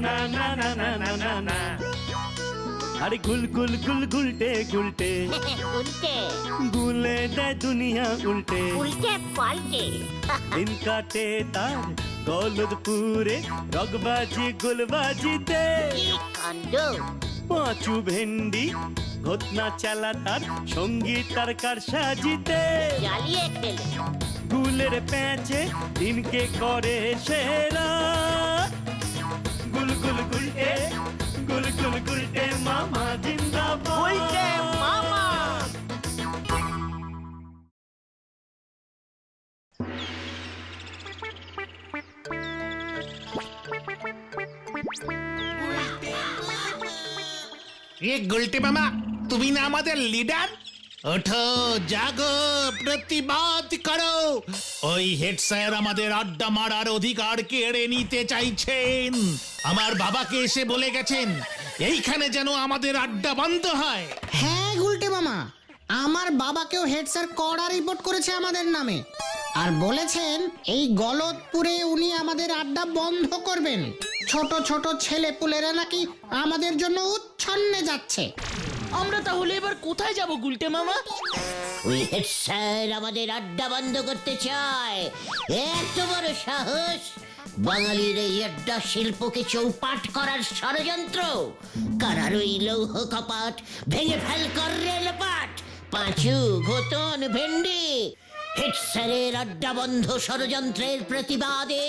না না না না না না না। আরে গুল গুল গুল গুলটে গুলটে উল্টে গুলে দেয় দুনিয়া উল্টে। উল্টে পাল্টে দিন কাটে তার গলদপুরে রগবাজি গুলবাজিতে। কি কাণ্ড! পাঁচু ভেন্ডি ঘটনা চালা তার সঙ্গীত তার কার সাজিতে। জ্বালিয়ে খেলে গুলের প্যাঁচে দিনকে করে সেরা। গুল গুল গুলটে গুল গুল গুলটে মামা জিন্দাবাদ। উল্টে মামা। গুলটে মামা, তুমি না আমাদের লিডার? ওঠো, জাগো, প্রতিবাদ করো। ওই হেড স্যার আমাদের আড্ডা মারার অধিকার কেড়ে নিতে চাইছেন। আমার বাবাকে এসে বলে গেছেন এইখানে যেন আমাদের আড্ডা বন্ধ হয়। হ্যাঁ গুলটে মামা, আমার বাবাকেও হেড স্যার কড়া রিপোর্ট করেছে আমাদের নামে, আর বলেছেন এই গলতপুরে উনি আমাদের আড্ডা বন্ধ করবেন। ছোট ছোট ছেলে পুলেরা নাকি আমাদের জন্য উচ্ছন্নে যাচ্ছে। আমরা তাহলে এবার কোথায় যাব গুলটে মামা? ওই হেড স্যার আমাদের আড্ডা বন্ধ করতে চায়, এত বড় সাহস! বাঙালির এই আড্ডা শিল্পকে চৌপাট করার ষড়যন্ত্র। কারার ওই লৌহ কপাট ভেঙে ফেল কর রেলপাট। পাঁচু, ঘোতন, ভেন্ডি, হেড স্যারের আড্ডা বন্ধ ষড়যন্ত্রের প্রতিবাদে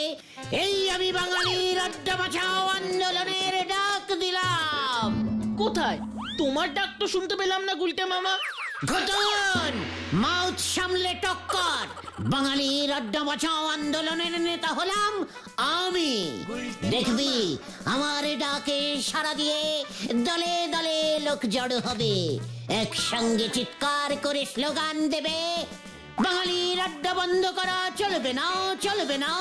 এই আমি বাঙালির আড্ডা বাঁচাও আন্দোলনের ডাক দিলাম। কোথায়? তোমার ডাক তো শুনতে পেলাম না গুলটে মামা। ঘটন, মাউথ সামলে টক্কর। বাঙালির আড্ডা বাঁচাও আন্দোলনের নেতা হলাম আমি। দেখবি আমার ডাকে সাড়া দিয়ে দলে দলে লোক জড়ো হবে, একসঙ্গে চিৎকার করে স্লোগান দেবে, বাঙালির আড্ডা বন্ধ করা চলবে না, চলবে না।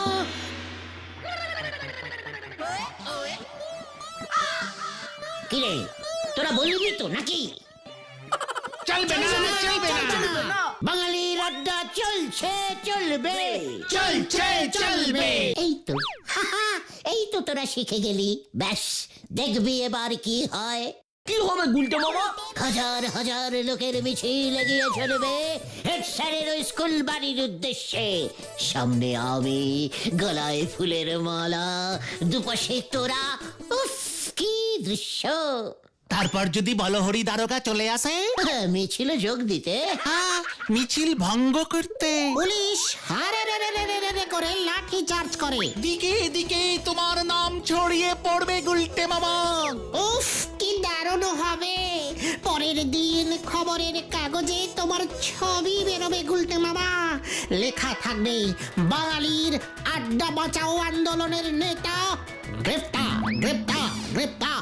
কিরে, তোরা বলবি তো নাকি? চলবে না, চলবে না, বাঙালির আড্ডা চলছে, চলবে, চলছে, চলবে। এই তো এই তো তোরা শিখে গেলি। ব্যাস, দেখবি এবার কি হয়। কি হবে গুলটে মামা? হাজার হাজার লোকের মিছিল এগিয়ে চলবে হেড স্যারের ওই স্কুল বাড়ির উদ্দেশ্যে। সামনে আমি, গলায় ফুলের মালা, দুপাশে তোরা। উফ, কি দৃশ্য! তারপর যদি বলহরি দারোগা চলে আসে, মিছিলে যোগ দিতে। হ্যাঁ, মিছিল ভঙ্গ করতে, পুলিশ হারে রে রে রে রে রে রে করে লাঠি চার্জ করে। দিকে দিকে তোমার নাম ছড়িয়ে পড়বে গুলটে মামা। উফ, কি দারুণ হবে! পরের দিন খবরের কাগজে তোমার ছবি বেরোবে গুলটে মামা। লেখা থাকবে, বাঙালির আড্ডা বাঁচাও আন্দোলনের নেতা গ্রেপ্তার, গ্রেপ্তার, গ্রেপ্তার।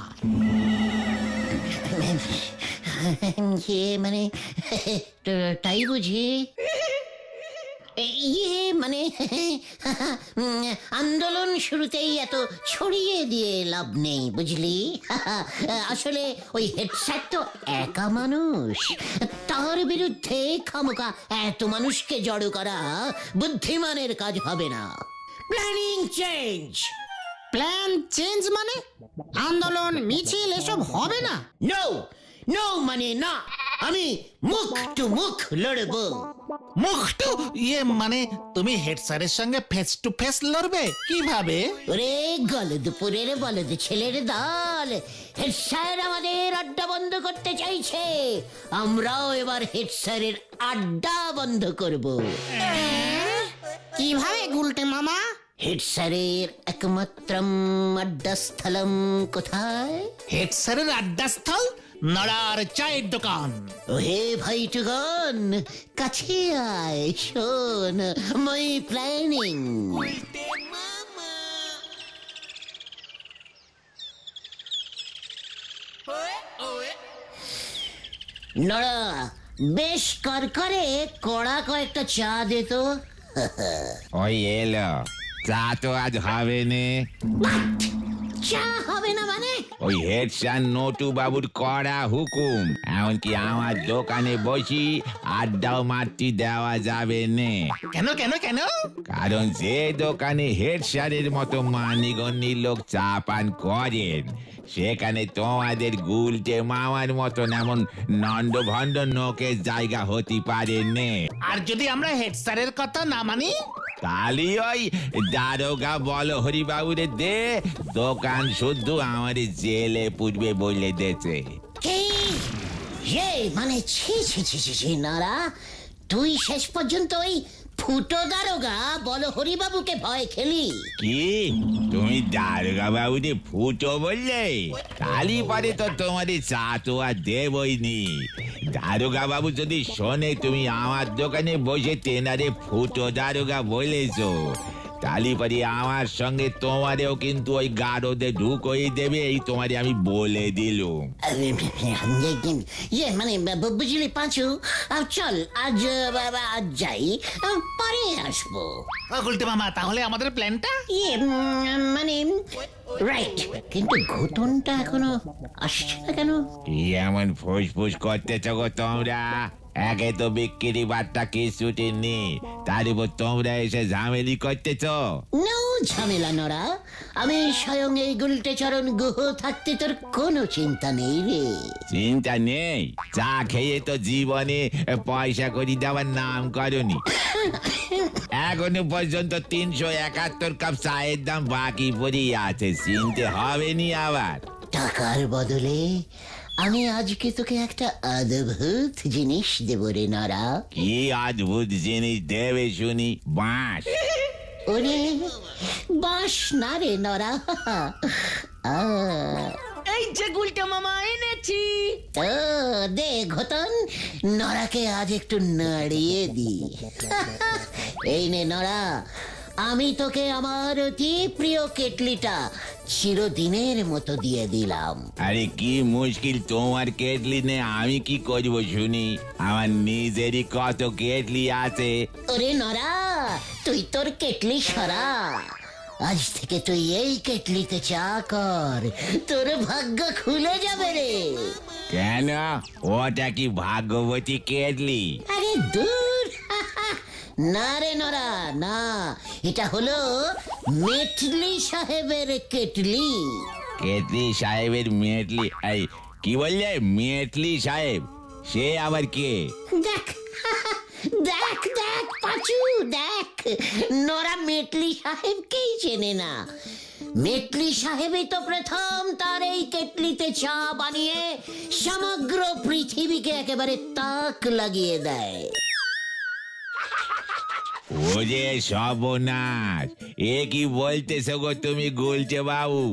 মানে তাই বুঝি? ইয়ে মানে আন্দোলন শুরুতেই এত ছড়িয়ে দিয়ে লাভ নেই, বুঝলি? আসলে ওই হেড স্যার তো একা মানুষ, তার বিরুদ্ধে খামোকা এত মানুষকে জড়ো করা বুদ্ধিমানের কাজ হবে না। Planning change. প্ল্যান চেঞ্জ মানে আন্দোলন, মিছিল এসব হবে না? নো, নো মানে না। আমি মুখ টু মুখ লড়বো। মুখ টু ইয়ে মানে তুমি হেড স্যারের সঙ্গে ফেস টু ফেস লড়বে? কিভাবে? ওরে গলদপুরের বলদ ছেলের দল, হেড স্যার আমাদের আড্ডা বন্ধ করতে চাইছে, আমরাও এবার হেড স্যারের আড্ডা বন্ধ করব। কিভাবে গুলটে মামা? হেড স্যারের একমাত্রম আড্ডাস্থলম কোথায়? হেড স্যারের আড্ডাস্থল নড়ার চায়ের দোকান। ওহে ভাইটুগণ, কাছে আয়, শোন মাই প্ল্যানিং। নড়া, বেশ করকরে কড়া কয়েকটা চা দে তো। ওই এলো, চা তো আজ হবে নে। চা হবে না মানে? ওই হেড স্যার নটু বাবুর কড়া হুকুম, এমনকি আমার দোকানে বসি আড্ডাও মারতে দেওয়া যাবে নে। কেন কেন কেন? কারণ যে দোকানে হেড স্যারের মতো মানিগণ্যি লোক চা পান করেন, সেখানে তোমাদের গুলটে মামার মতন এমন নন্দ ভণ্ড নোকের জায়গা হতে পারে নে। আর যদি আমরা হেড স্যারের কথা না মানি? তাহলে ওই দারোগা বল হরিবাবুরে দে, দোকান শুদ্ধ আমার জেলে পুড়বে বলে দেছে। কি? মানে ছি ছি ছি ছি ছি নারা, তুই শেষ পর্যন্ত ওই ফুটো দারোগা বল হরিবাবুকে ভয় খেলি? কি তুমি দারোগা বাবুরে ফুটো বললে? তালি পরে তো তোমার চা তো আর দেবই নি। দারোগা বাবু যদি শোনে তুমি আমার দোকানে বসে তেনারে ফুটো দারোগা বলেছো, তালি পরে আমার সঙ্গে তোমারেও কিন্তু ওই গারদে ঢুকই দেবে, এই তোমারে আমি বলে দিলুম। মানে বুঝলি পাঁচু, চল আজ আজ যাই, পরে আসবো। গুলটে মামা, তাহলে আমাদের প্ল্যানটা? মানে রাইট, কিন্তু ঘটনটা এখনো আসছে না কেন? কি এমন ফুসফুস করতেছ গো তোমরা? একে তো বিক্রি বার্তা কিছুটি নি, তার উপর তোমরা এসে ঝামেলি করতেছ। নো ঝামেলা নরা, আমি স্বয়ং এই গুলটে চরণ গুহ থাকতে তোর কোনো চিন্তা নেই রে। চিন্তা নেই? চা খেয়ে তো জীবনে পয়সা করি দেওয়ার নাম করনি। এখনো পর্যন্ত 371 কাপ চায়ের দাম বাকি পড়ে আছে, চিনতে হবে নি আবার। টাকার বদলে আমি আজকে তোকে একটা অদ্ভুত জিনিস দেব রে নরা। কি অদ্ভুত জিনিস দেবে শুনি? বাঁশ? ওরে বাস না রে নরা, এই যে গুলটে মামা এনেছি। ও দে ঘটন, নরাকে আজ একটু নাড়িয়ে দি। এই নে নরা, আমি তোকে আমার অতি প্রিয় কেটলিটা চিরদিনের মতো দিয়ে দিলাম। আরে কি মুশকিল তোমার কেটলি নে, আমি কি করব শুনি? আমার নিজেরই কত কেটলি আছে। ওরে নরা, তুই তোর কেটলি সরা, আজ থেকে তুই এই কেটলিতে চা কর, তোর ভাগ্য খুলে যাবে রে। কেন, ওটা কি ভাগ্যবতী কেটলি? আরে দূর, না রে নরা না, এটা হলো মেটলি সাহেবের কেটলি। কেটলি সাহেবের মেটলি? এই কি বললে? মেটলি সাহেব সে আবার কে? দেখ দেখ দেখ পাচু, দেখ নরা মেটলি সাহেবকেই চেনে না। মেটলি সাহেবই তো প্রথম তার এই কেটলিতে চা বানিয়ে সমগ্র পৃথিবীকে একেবারে তাক লাগিয়ে দেয়। ওরে সর্বনাশ, এ কি বলতেছো গো তুমি গুলটে বাবু?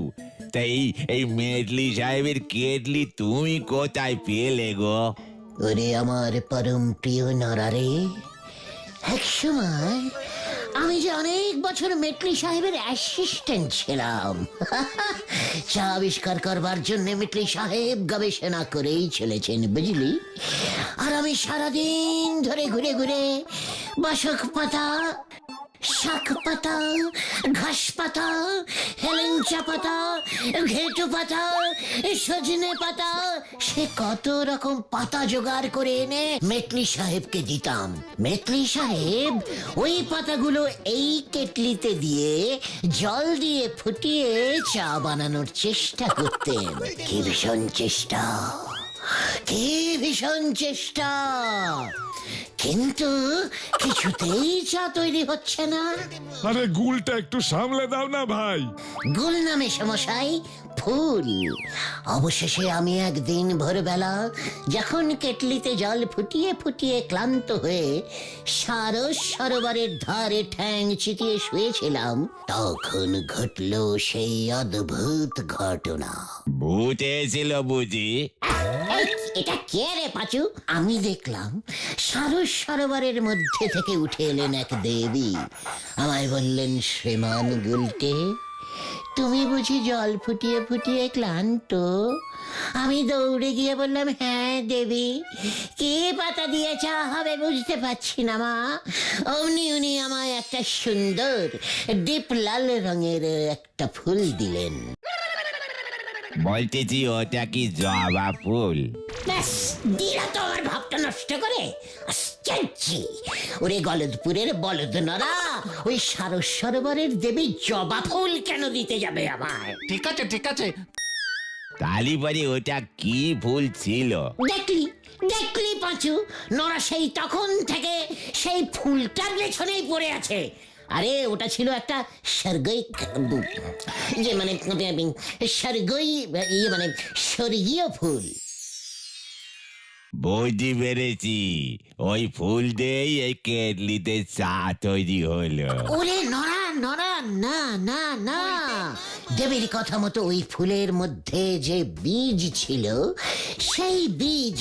তাই এই মেটলি সাহেবের কেটলি তুমি কোথায় পেলে গো? ওরে আমার পরম প্রিয় নরারে, এক সময় আমি যে অনেক বছর মেটলি সাহেবের অ্যাসিস্ট্যান্ট ছিলাম। চা আবিষ্কার করবার জন্য মেটলি সাহেব গবেষণা করেই চলেছেন বুঝলি। আর আমি সারাদিন ধরে ঘুরে ঘুরে বাসক পাতা, শাক পাতা, ঘাস পাতা, হেলেঞ্চা পাতা, ঘেটু পাতা, সজনে পাতা, সে কত রকম পাতা জোগাড় করে এনে মেটলি সাহেবকে দিতাম। মেটলি সাহেব ওই পাতাগুলো এই কেটলিতে দিয়ে জল দিয়ে ফুটিয়ে চা বানানোর চেষ্টা করতেন। কি ভীষণ চেষ্টা, কি ভীষণ চেষ্টা, কিন্তু কিছুতেই চা তৈরি হচ্ছে না। আরে গুলটা একটু সামলে দাও না ভাই। গুল নামে সমস্যাই ফুল। অবশেষে আমি একদিন ভোরবেলা যখন কেটলিতে জল ফুটিয়ে ফুটিয়ে ক্লান্ত হয়ে সারস সরোবরের ধারে ঠ্যাং চিতিয়ে শুয়েছিলাম, তখন ঘটল সেই অদ্ভুত ঘটনা। ভূত এসেছিল বুঝি? এই, এটা কে রে পাচু? আমি দেখলাম সারস সরোবরের মধ্যে থেকে উঠে এলেন এক দেবী। আমায় বললেন, শ্রীমান গুলটে, তুমি বুঝি জল ফুটিয়ে ফুটিয়ে ক্লান্ত? আমি দৌড়ে গিয়ে বললাম, হ্যাঁ দেবী, কি পাতা দিয়ে চা হবে বুঝতে পারছি না মা। অমনি উনি আমায় একটা সুন্দর ডিপ লাল রঙের একটা ফুল দিলেন। বলতেছি ওটা কি জবা ফুল? ব্যাস দিলা তো আমার ভাবটা নষ্ট করে। আশ্চর্য! ওরে গলদপুরের বলদ নরা, ওই সারস সরোবরের দেবী জবা ফুল কেন দিতে যাবে আমায়? ঠিক আছে ঠিক আছে, তালি পরে ওটা কি ফুল ছিল? দেখলি দেখলি পাঁচু, নরা সেই তখন থেকে সেই ফুলটার পেছনেই পড়ে আছে। আরে ওটা ছিল একটা স্বর্গই, যে মানে স্বর্গই ইয়ে মানে স্বর্গীয় ফুল। বুঝতে পেরেছি, ওই ফুল দিয়েই এই কেটলিতে চা তৈরি হলো। ওরে নরা নরা, না না না, দেবীর কথা মতো ওই ফুলের মধ্যে যে বীজ ছিল, সেই বীজ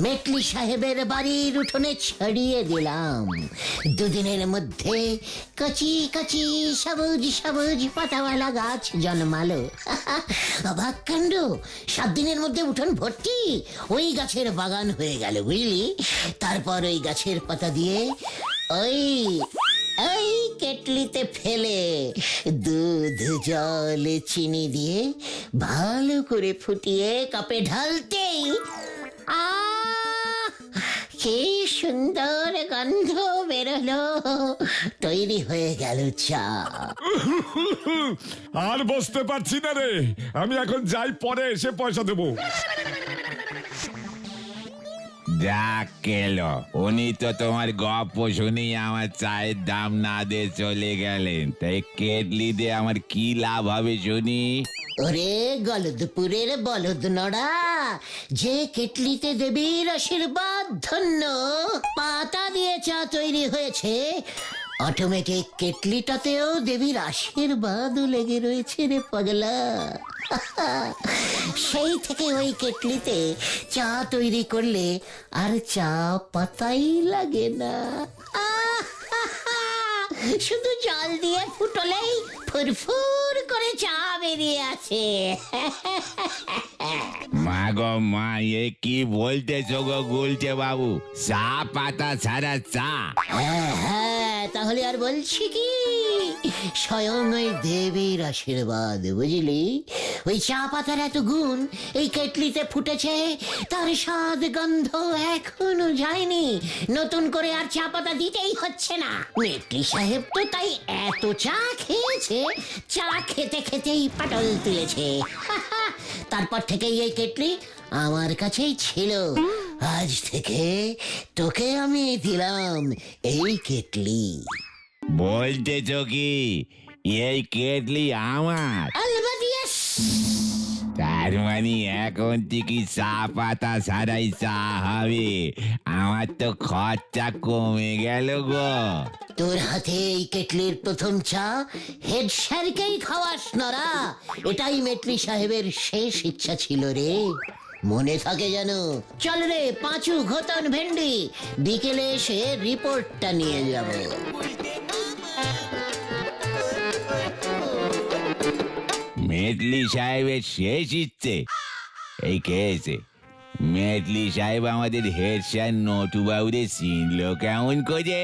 মেটলি সাহেবের বাড়ির উঠোনে ছড়িয়ে দিলাম। দুদিনের মধ্যে কচি কচি সবুজ সবুজ পাতাওয়ালা গাছ জন্মালো। অবাক কাণ্ড, 7 দিনের মধ্যে উঠোন ভর্তি ওই গাছের বাগান হয়ে গেল, বুঝলি? তারপর ওই গাছের পাতা দিয়ে ওই ওই কেটলিতে ফেলে দুধ জল চিনি দিয়ে ভালো করে ফুটিয়ে কাপে ঢালতেই কি সুন্দর গন্ধ বেরোলো, তৈরি হয়ে গেল চা। আর বসতে পারছি না রে, আমি এখন যাই, পরে এসে পয়সা দেবো। যাক কেলো, উনি তো তোমার গপ্প শুনেই আমার চায়ের দাম না দিয়ে চলে গেলেন। তাই কেটলি দিয়ে আমার কি লাভ হবে শুনি? ওরে গলদপুরের বলদ নড়া, যে কেটলিতে দেবীর আশীর্বাদ ধন্য পাতা দিয়ে চা তৈরি হয়েছে, অটোমেটিক কেটলিটাতেও দেবীর আশীর্বাদ লেগে রয়েছে রে পাগলা। সেই থেকে ওই কেটলিতে চা তৈরি করলে আর চা পাতাই লাগে না। শুধু জল দিয়ে ফুটলেই ফুরফুর করে চা বেরিয়ে আসে। মা গো মা, এ কি বলতেছো গো গুলটে বাবু? চা পাতা ছাড়া চা? হ্যাঁ, তাহলে আর বলছি কি, স্বয়ং ওই দেবীর আশীর্বাদ, বুঝলি? ওই চা পাতার এত গুণ এই কেটলিতে ফুটেছে, তার স্বাদ গন্ধ এখনো যায়নি। নতুন করে আর চা পাতা দিতেই হচ্ছে না। মেটলি সাহেব তো তাই এত চা খেয়েছে, চা খেতে খেতেই পাটল তুলেছে। তারপর থেকেই এই কেটলি আমার কাছেই ছিল। আজ থেকে তোকে আমি দিলাম এই কেটলি। বলতেছো কি এই কেটলি আমার? আলবাত ইয়েস। তার মানে এখন থেকে চা পাতা ছাড়াই চা হবে? আমার তো খরচা কমে গেল গো। তোর হাতে এই কেটলির প্রথম চা হেড স্যারকেই খাওয়াস নরা। এটাই মেটলি সাহেবের শেষ ইচ্ছা ছিল রে, মনে থাকে যেন। চল রে পাঁচু, ঘোতন, ভেন্ডি, বিকেলে এসে রিপোর্টটা নিয়ে যাব। মেটলি সাহেবের শেষ ইচ্ছে? এই খেয়েছে মেটলি সাহেব আমাদের হেড স্যার নটু বাবুরে চিনল কেমন করে?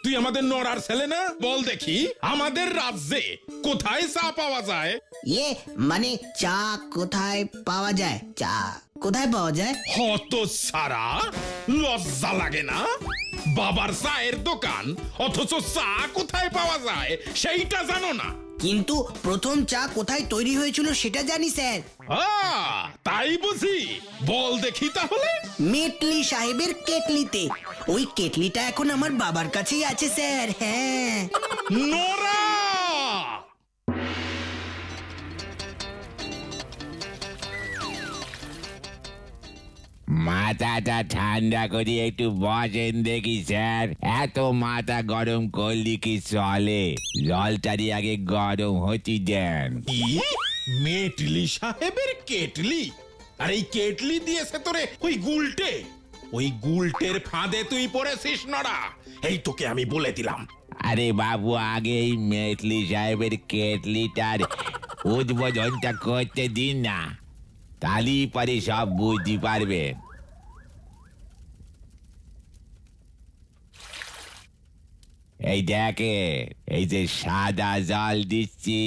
তুই আমাদের নড়ার ছেলে না? বল দেখি, আমাদের রাজ্যে কোথায় চা পাওয়া যায়? ইয়ে মানে চা কোথায় পাওয়া যায়? চা কোথায় পাওয়া যায়? হত সারা, লজ্জা লাগে না? বাবার চায়ের দোকান, অথচ চা কোথায় পাওয়া যায় সেইটা জানো না? কিন্তু প্রথম চা কোথায় তৈরি হয়েছিল সেটা জানি স্যার। তাই বুঝি? বল দেখি তাহলে। মেটলি সাহেবের কেটলিতে। ওই কেটলিটা এখন আমার বাবার কাছেই আছে স্যার। হ্যাঁ। নোরা! মাথাটা ঠান্ডা করে একটু বসেন দেখি স্যার। এত মাথা গরম করলি কি চলে? জলটারি আগে গরম হতে দেন। কি? মেটলি সাহেবের কেটলি? আর এই কেটলি দিয়েছে তোরে ওই গুলটে? ওই গুলটের ফাঁদে তুই পড়েছিস নড়া, এই তোকে আমি বলে দিলাম। আরে বাবু, আগে এই মেটলি সাহেবের কেটলিটার উদ্বোধনটা করতে দিন না। তাহলেই পরে সব বুঝতে পারবেন। এই দেখে, এই যে সাদা জল দিচ্ছি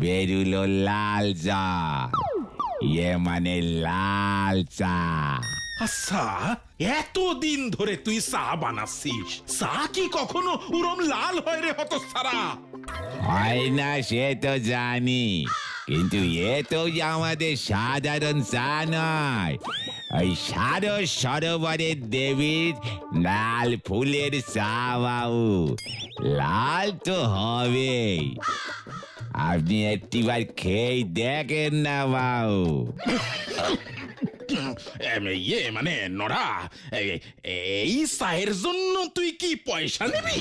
বেরুলো লাল জল, ইয়ে মানে লাল চা। আচ্ছা, এতদিন ধরে তুই চা বানাচ্ছিস, চা কি কখনো উরম লাল হয় রে হতচ্ছাড়া? হয় না সে তো জানি, কিন্তু এ তো আমাদের সাধারণ চা নয়, ওই সরোবরের দেবীর লাল ফুলের চা বাবু। লাল তো হবেই, আপনি একটিবার খেয়ে দেখেন না বাবু। ইয়ে মানে নড়া, এই চায়ের জন্য তুই কি পয়সা নিবি?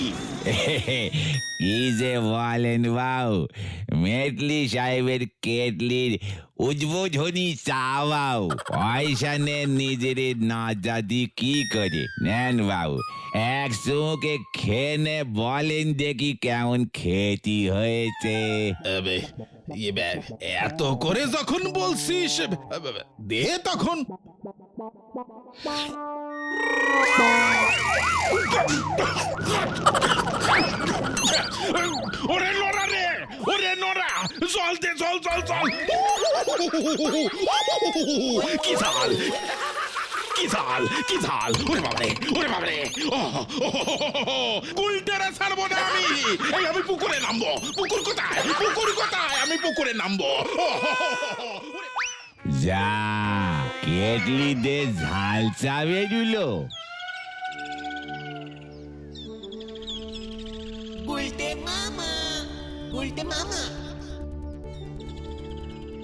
কি যে বলেন বাবু, মেটলি সাহেবের কেটলির উদ্বোধনী চা বাবু, পয়সা নেন নিজের নাজাদি কি করে নেন বাবু। এক চুমুকে খেয়ে বলেন দেখি কেমন খেতি হয়েছে। এত করে যখন বলছিস দে তখন। ওরে নড়া রে, ওরে নড়া, জল দে, জল জল জল। কি ঝাল, কি ঝাল, কি ঝাল! ওরে বাবারে, ওরে বাবারে! গুলটেরা ছাড়বো না আমি। এই আমি পুকুরে নামবো। পুকুর কোথায়? পুকুর কোথায়? আমি পুকুরে নামবো। যা কেটলি দে ঝাল চা বেরুলো।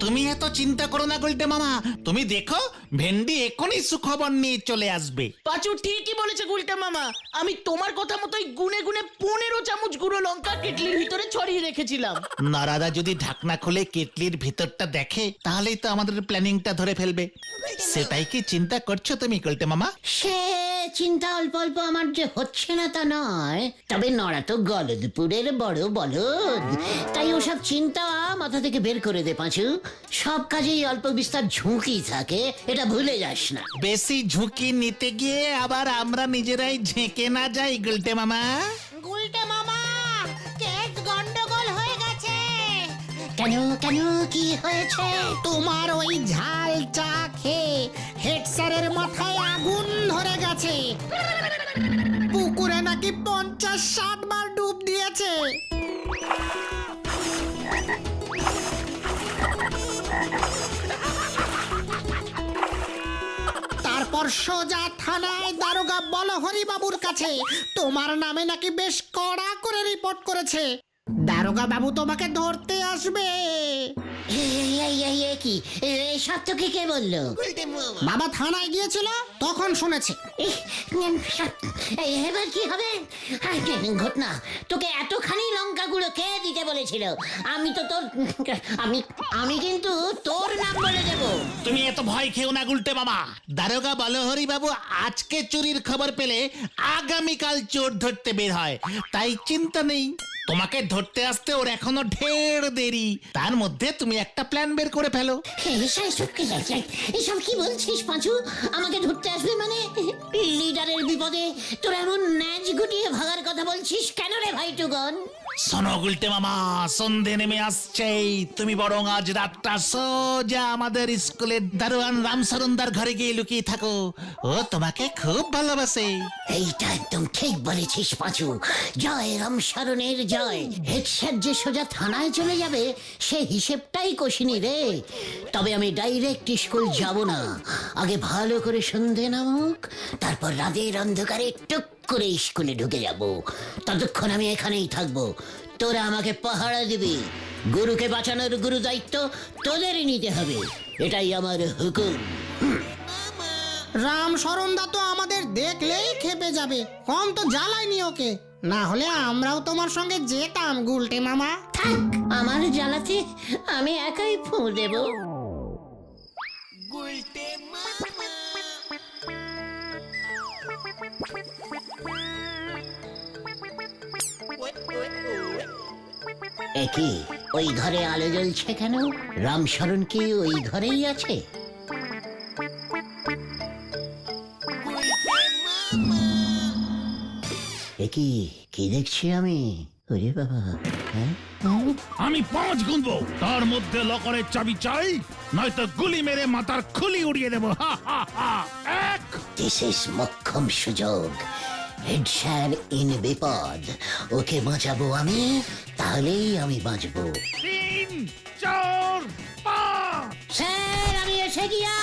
তুমি এত চিন্তা করো না গুলটে মামা, তুমি দেখো ভেন্ডি এখনই সুখবর নিয়ে চলে আসবে। পাঁচু ঠিকই বলেছে গুলটে মামা, আমি তোমার কথা মতোই গুনে গুনে 15 চামচ গুঁড়ো লঙ্কা কেটলির ভিতরে ছড়িয়ে রেখেছিলাম। নারাদা যদি ঢাকনা খুলে কেটলির ভিতরটা দেখে, তাহলেই তো আমাদের প্ল্যানিংটা ধরে ফেলবে। সেটাই কি চিন্তা করছো তুমি গুলটে মামা? সে চিন্তা অল্প অল্প আমার যে হচ্ছে না তা নয়, তবে নড়া তো গলদপুরের বড় বলদ, তাই ওসব চিন্তা মাথা থেকে বের করে দে পাঁচু। সব কাজেই অল্প বিস্তার ঝুঁকি থাকে, এটা ভুলে যাস না। বেশি ঝুঁকি নিতে গিয়ে আবার আমরা নিজেরাই ঝেঁকে না যাই গুলটে মামা। গুলটে মামা, কেস গন্ডগোল হয়ে গেছে। কেন কেন কি হয়েছে? তোমার ওই ঝাল চা খেয়ে হেড স্যারের মাথায় আগুন ধরে গেছে। পুকুরে নাকি 50-60 বার ডুব দিয়েছে। তারপর সোজা থানায় দারোগা বলহরি বাবুর কাছে তোমার নামে নাকি বেশ কড়া করে রিপোর্ট করেছে। দারোগা বাবু তোমাকে ধরতে আসবে। কি সব তোকে কে বললো? বাবা থানায় গিয়েছিল, তখন শুনেছে। এবার কি হবে? ঘটনা, তোকে এতখানি লঙ্কা গুঁড়ো কে দিতে বলেছিল? আমি তো তোর আমি কিন্তু তোর নাম বলে দেব। তুমি এত ভয় খেও না গুলটে মামা। দারোগা বলহরি বাবু আজকে চুরির খবর পেলে আগামীকাল চোর ধরতে বের হয়, তাই চিন্তা নেই। তোমাকে ধরতে আসতে ওর এখনো ঢের দেরি, তার মধ্যে তুমি একটা প্ল্যান বের করে ফেলো। এসব কি বলছিস পাঁচু? আমাকে ধরতে আসবে মানে? লিডারের বিপদে তোর এমন ন্যাজ গুটিয়ে ভাগার কথা বলছিস কেন রে ভাই টুগন? শোনো গুলটে মামা, সন্ধে নেমে আসছে, তুমি বরং আজ রাতটা সোজা আমাদের স্কুলের দারোয়ান রামশরণদার ঘরে গিয়ে লুকিয়ে থাকো, ও তোমাকে খুব ভালোবাসে। এইটা একদম ঠিক বলেছিস পাঁচু, জয় রামশরণের জয়। হেড স্যার যে সোজা থানায় চলে যাবে সে হিসেবটাই কষিনি রে। তবে আমি ডাইরেক্ট স্কুল যাব না, আগে ভালো করে সন্ধে নামুক, তারপর রাতের অন্ধকারে টুক করে স্কুলে ঢুকে যাব। ততক্ষণ আমি এখানেই থাকবো, তোরা আমাকে পাহারা দিবি। গুরুকে বাঁচানোর গুরু দায়িত্ব তোদেরই নিতে হবে, এটাই আমার হুকুম। রামশরণদা তো আমাদের দেখলেই খেপে যাবে, কম তো জ্বালায়নি ওকে। না হলে আমরাও তোমার সঙ্গে যেতাম গুলটে মামা। থাক, আমার জ্বালাতে আমি একাই ফু দেব। একই ওই ঘরে আলো জ্বলছে কেন? রামশরণ কি ওই ঘরেই আছে? কি কি দেখছি আমি? ওরে বাবা, হ্যাঁ হ্যাঁ? আমি 5 গুনবো, তার মধ্যে লকারের চাবি চাই, নয়তো গুলি মেরে মাথার খুলি উড়িয়ে দেবো। হা হা হা। 1 দিস ইজ মোক্ষম সুযোগ। হেড স্যার ইন বিপদ, ওকে বাঁচাবো আমি, তাহলেই আমি বাঁচবো। 3 4 5 স্যার আমি এসে গিয়া।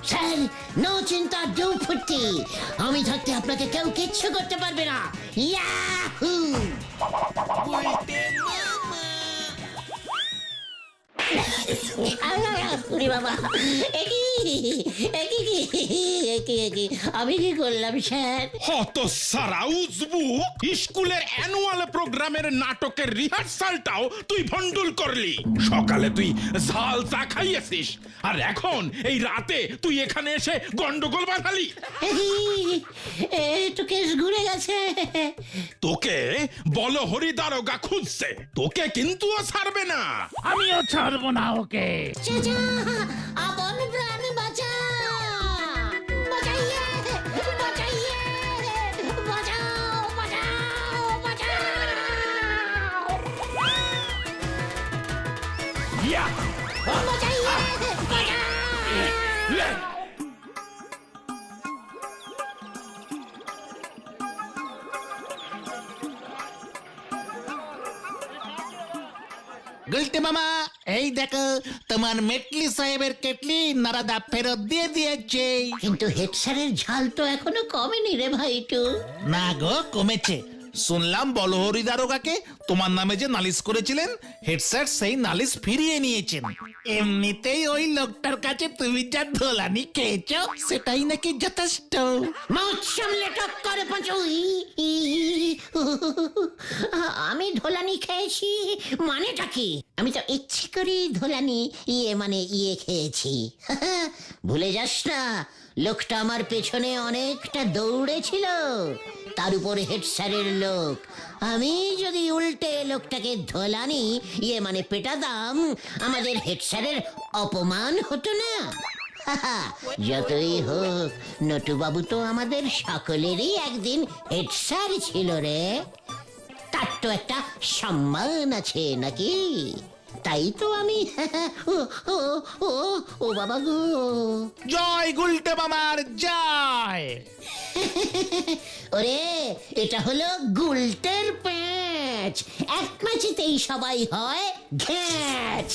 স্যার নো চিন্তা ডো ফুটি, আমি থাকতে আপনাকে কেউ কিচ্ছু করতে পারবে না। ইয়াহু! বাবা, আমি কি করলাম স্যার? হত সারা উজবুক, স্কুলের অ্যানুয়াল প্রোগ্রামের নাটকের রিহার্সালটাও তুই ভন্ডুল করলি। সকালে তুই ঝাল চা খাইয়েছিস, আর এখন এই রাতে তুই এখানে এসে গন্ডগোল বাঁধালি। তো কেস ঘুরে গেছে। তোকে বলো হরি দারোগা খুঁজছে, তোকে কিন্তু ও ছাড়বে না। আমিও ছাড়বো না ওকে। চাচা, আপন প্রাণ বাঁচা, বাঁচাইয়ে, বাঁচাইয়ে, বাঁচাও, বাঁচাও, বাঁচাও। ইয়া! বাঁচাইয়ে, বাঁচাও। গুলটে মামা, এই দেখো তোমার মেটলি সাহেবের কেটলি নারাদা ফেরত দিয়ে দিয়েছে। কিন্তু হেড স্যারের ঝাল তো এখনো কমেনি রে ভাইটু। না গো, কমেছে। শুনলাম বলহরি দারোগাকে তোমার নামে যে নালিশ করেছিলেন, হেড স্যার সেই নালিশ ফিরিয়ে নিয়েছেন। এমনিতেই ওই লোকটার কাছে তুমি যা ধোলানি খেয়েছো, সেটাই নাকি যথেষ্ট। মাউথ সামলে টক করে পাঁচু। আমি ধোলানি খেয়েছি মানেটা কি? আমি তো ইচ্ছে করেই ধোলানি ইয়ে খেয়েছি। ভুলে যাস না, লোকটা আমার পেছনে অনেকটা দৌড়েছিল, তার উপর হেড স্যারের লোক। আমি যদি উল্টে লোকটাকে ধোলানি পেটাতাম, আমাদের হেড স্যারের অপমান হতো না? যতই হোক, নটুবাবু তো আমাদের সকলেরই একদিন হেড স্যার ছিল রে, তার তো একটা সম্মান আছে নাকি? তাই তো আমি ও বাবা গো। জয় গুলটে মামার জয়। ওরে, এটা হলো গুলটের প্যাঁচ, এক ম্যাচেতেই সবাই হয় ঘ্যাচ।